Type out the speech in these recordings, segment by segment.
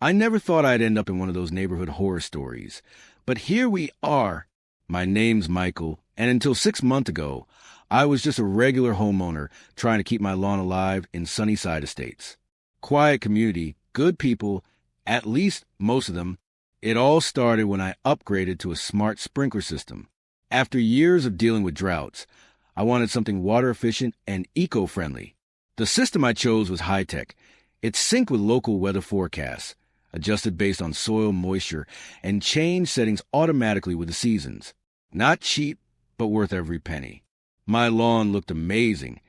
I never thought I'd end up in one of those neighborhood horror stories. But here we are. My name's Michael, and until 6 months ago, I was just a regular homeowner trying to keep my lawn alive in Sunnyside Estates. Quiet community, good people, at least most of them. It all started when I upgraded to a smart sprinkler system. After years of dealing with droughts, I wanted something water-efficient and eco-friendly. The system I chose was high-tech. It synced with local weather forecasts, adjusted based on soil moisture, and changed settings automatically with the seasons. Not cheap, but worth every penny. My lawn looked amazing,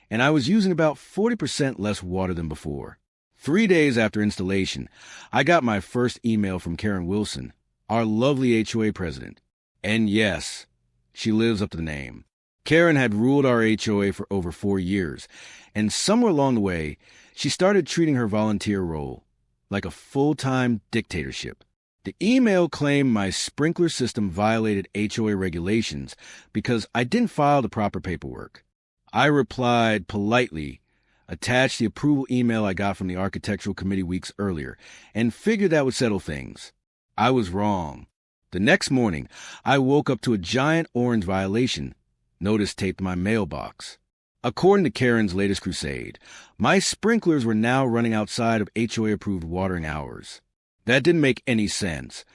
and I was using about 40% less water than before. 3 days after installation, I got my first email from Karen Wilson, our lovely HOA president. And yes, she lives up to the name. Karen had ruled our HOA for over 4 years, and somewhere along the way, she started treating her volunteer role like a full-time dictatorship. The email claimed my sprinkler system violated HOA regulations because I didn't file the proper paperwork. I replied politely, attached the approval email I got from the architectural committee weeks earlier, and figured that would settle things. I was wrong. The next morning, I woke up to a giant orange violation notice taped to my mailbox. According to Karen's latest crusade, my sprinklers were now running outside of HOA-approved watering hours. That didn't make any sense.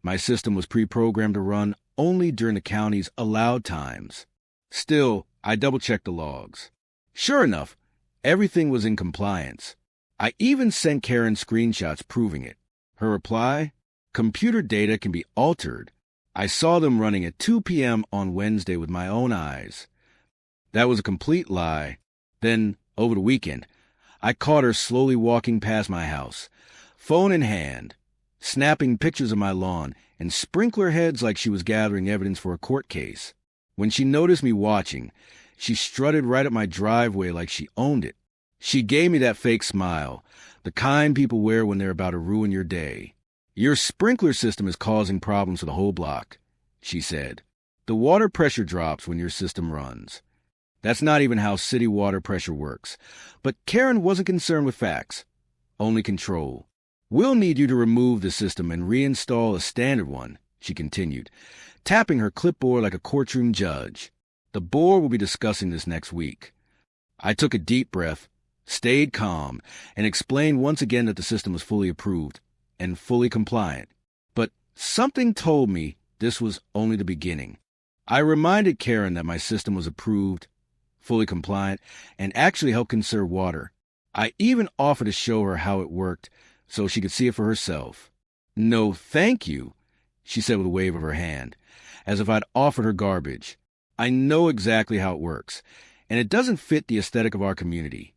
My system was pre-programmed to run only during the county's allowed times. Still, I double-checked the logs. Sure enough, everything was in compliance. I even sent Karen screenshots proving it. Her reply? Computer data can be altered. I saw them running at 2 p.m. on Wednesday with my own eyes. That was a complete lie. Then, over the weekend, I caught her slowly walking past my house, phone in hand, snapping pictures of my lawn and sprinkler heads like she was gathering evidence for a court case. When she noticed me watching, she strutted right up my driveway like she owned it. She gave me that fake smile, the kind people wear when they're about to ruin your day. Your sprinkler system is causing problems for the whole block, she said. The water pressure drops when your system runs. That's not even how city water pressure works. But Karen wasn't concerned with facts, only control. We'll need you to remove the system and reinstall a standard one, she continued, tapping her clipboard like a courtroom judge. The board will be discussing this next week. I took a deep breath, stayed calm, and explained once again that the system was fully approved and fully compliant. But something told me this was only the beginning. I reminded Karen that my system was approved, fully compliant, and actually helped conserve water. I even offered to show her how it worked so she could see it for herself. No, thank you, she said with a wave of her hand, as if I'd offered her garbage. I know exactly how it works, and it doesn't fit the aesthetic of our community.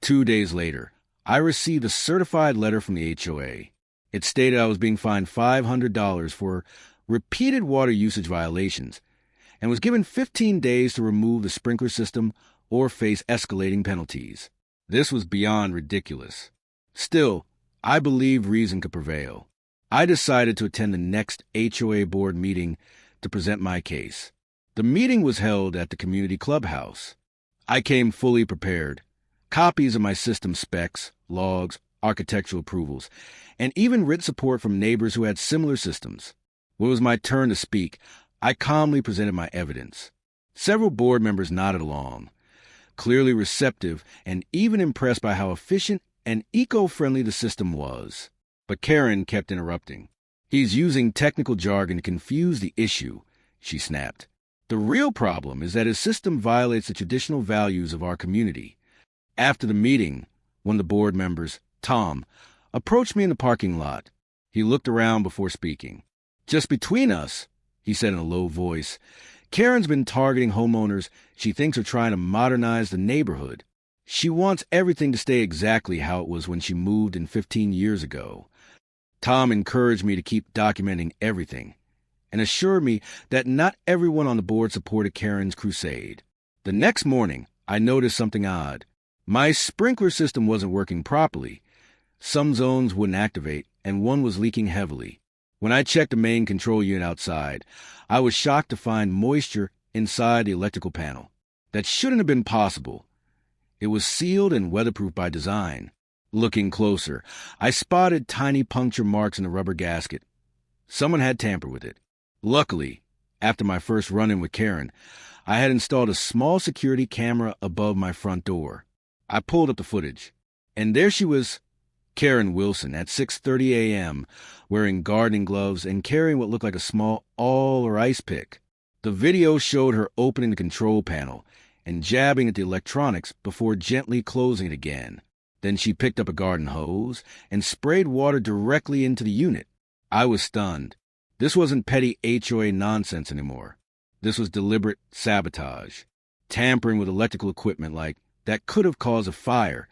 2 days later, I received a certified letter from the HOA. It stated I was being fined $500 for repeated water usage violations and was given 15 days to remove the sprinkler system or face escalating penalties. This was beyond ridiculous. Still, I believed reason could prevail. I decided to attend the next HOA board meeting to present my case. The meeting was held at the community clubhouse. I came fully prepared. Copies of my system specs, logs, architectural approvals, and even written support from neighbors who had similar systems. When it was my turn to speak, I calmly presented my evidence. Several board members nodded along, clearly receptive and even impressed by how efficient and eco-friendly the system was. But Karen kept interrupting. He's using technical jargon to confuse the issue, she snapped. The real problem is that his system violates the traditional values of our community. After the meeting, one of the board members, Tom, approached me in the parking lot. He looked around before speaking. Just between us, he said in a low voice, Karen's been targeting homeowners she thinks are trying to modernize the neighborhood. She wants everything to stay exactly how it was when she moved in 15 years ago. Tom encouraged me to keep documenting everything and assured me that not everyone on the board supported Karen's crusade. The next morning, I noticed something odd. My sprinkler system wasn't working properly. Some zones wouldn't activate, and one was leaking heavily. When I checked the main control unit outside, I was shocked to find moisture inside the electrical panel. That shouldn't have been possible. It was sealed and weatherproof by design. Looking closer, I spotted tiny puncture marks in the rubber gasket. Someone had tampered with it. Luckily, after my first run-in with Karen, I had installed a small security camera above my front door. I pulled up the footage, and there she was, Karen Wilson, at 6:30 a.m., wearing gardening gloves and carrying what looked like a small awl or ice pick. The video showed her opening the control panel and jabbing at the electronics before gently closing it again. Then she picked up a garden hose and sprayed water directly into the unit. I was stunned. This wasn't petty HOA nonsense anymore. This was deliberate sabotage, tampering with electrical equipment like that could have caused a fire,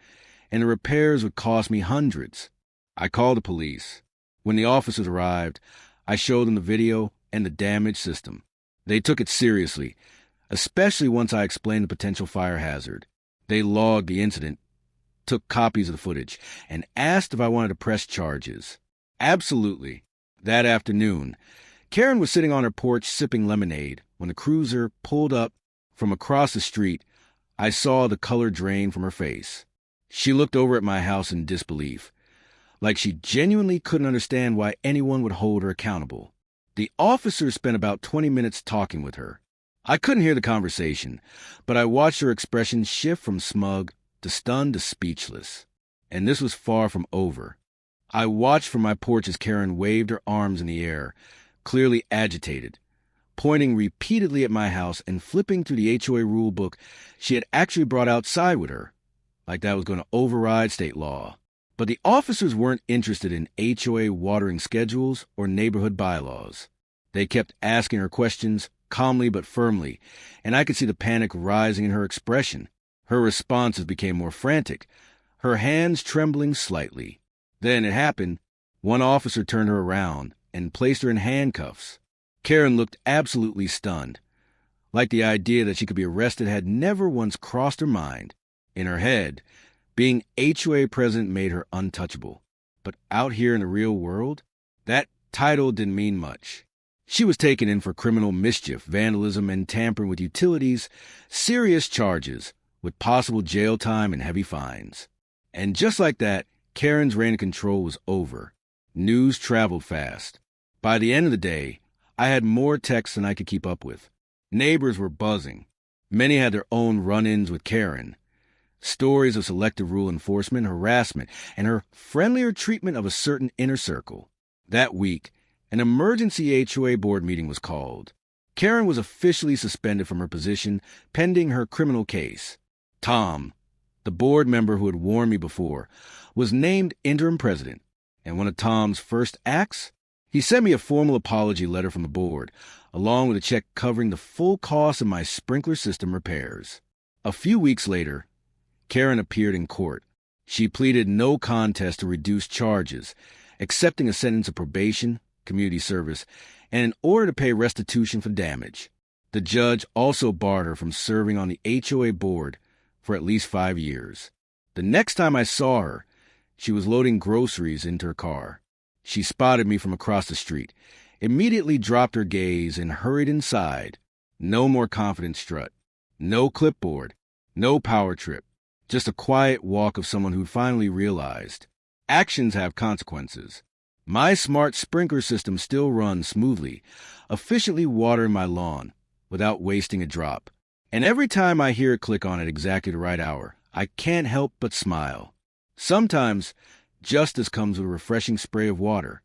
and the repairs would cost me hundreds. I called the police. When the officers arrived, I showed them the video and the damaged system. They took it seriously, especially once I explained the potential fire hazard. They logged the incident, took copies of the footage, and asked if I wanted to press charges. Absolutely. That afternoon, Karen was sitting on her porch sipping lemonade when the cruiser pulled up from across the street. I saw the color drain from her face. She looked over at my house in disbelief, like she genuinely couldn't understand why anyone would hold her accountable. The officers spent about 20 minutes talking with her. I couldn't hear the conversation, but I watched her expression shift from smug to stunned to speechless. And this was far from over. I watched from my porch as Karen waved her arms in the air, clearly agitated, pointing repeatedly at my house and flipping through the HOA rule book she had actually brought outside with her, like that was going to override state law. But the officers weren't interested in HOA watering schedules or neighborhood bylaws. They kept asking her questions calmly but firmly, and I could see the panic rising in her expression. Her responses became more frantic, her hands trembling slightly. Then it happened. One officer turned her around and placed her in handcuffs. Karen looked absolutely stunned, like the idea that she could be arrested had never once crossed her mind. In her head, being HOA president made her untouchable. But out here in the real world, that title didn't mean much. She was taken in for criminal mischief, vandalism, and tampering with utilities, serious charges, with possible jail time and heavy fines. And just like that, Karen's reign of control was over. News traveled fast. By the end of the day, I had more texts than I could keep up with. Neighbors were buzzing. Many had their own run-ins with Karen. Stories of selective rule enforcement, harassment, and her friendlier treatment of a certain inner circle. That week, an emergency HOA board meeting was called. Karen was officially suspended from her position pending her criminal case. Tom, the board member who had warned me before, was named interim president, and one of Tom's first acts? He sent me a formal apology letter from the board, along with a check covering the full cost of my sprinkler system repairs. A few weeks later, Karen appeared in court. She pleaded no contest to reduced charges, accepting a sentence of probation, community service, and an order to pay restitution for damage. The judge also barred her from serving on the HOA board for at least 5 years. The next time I saw her, she was loading groceries into her car. She spotted me from across the street, immediately dropped her gaze, and hurried inside. No more confident strut. No clipboard. No power trip. Just a quiet walk of someone who finally realized actions have consequences. My smart sprinkler system still runs smoothly, efficiently watering my lawn without wasting a drop. And every time I hear it click on at exactly the right hour, I can't help but smile. Sometimes justice comes with a refreshing spray of water.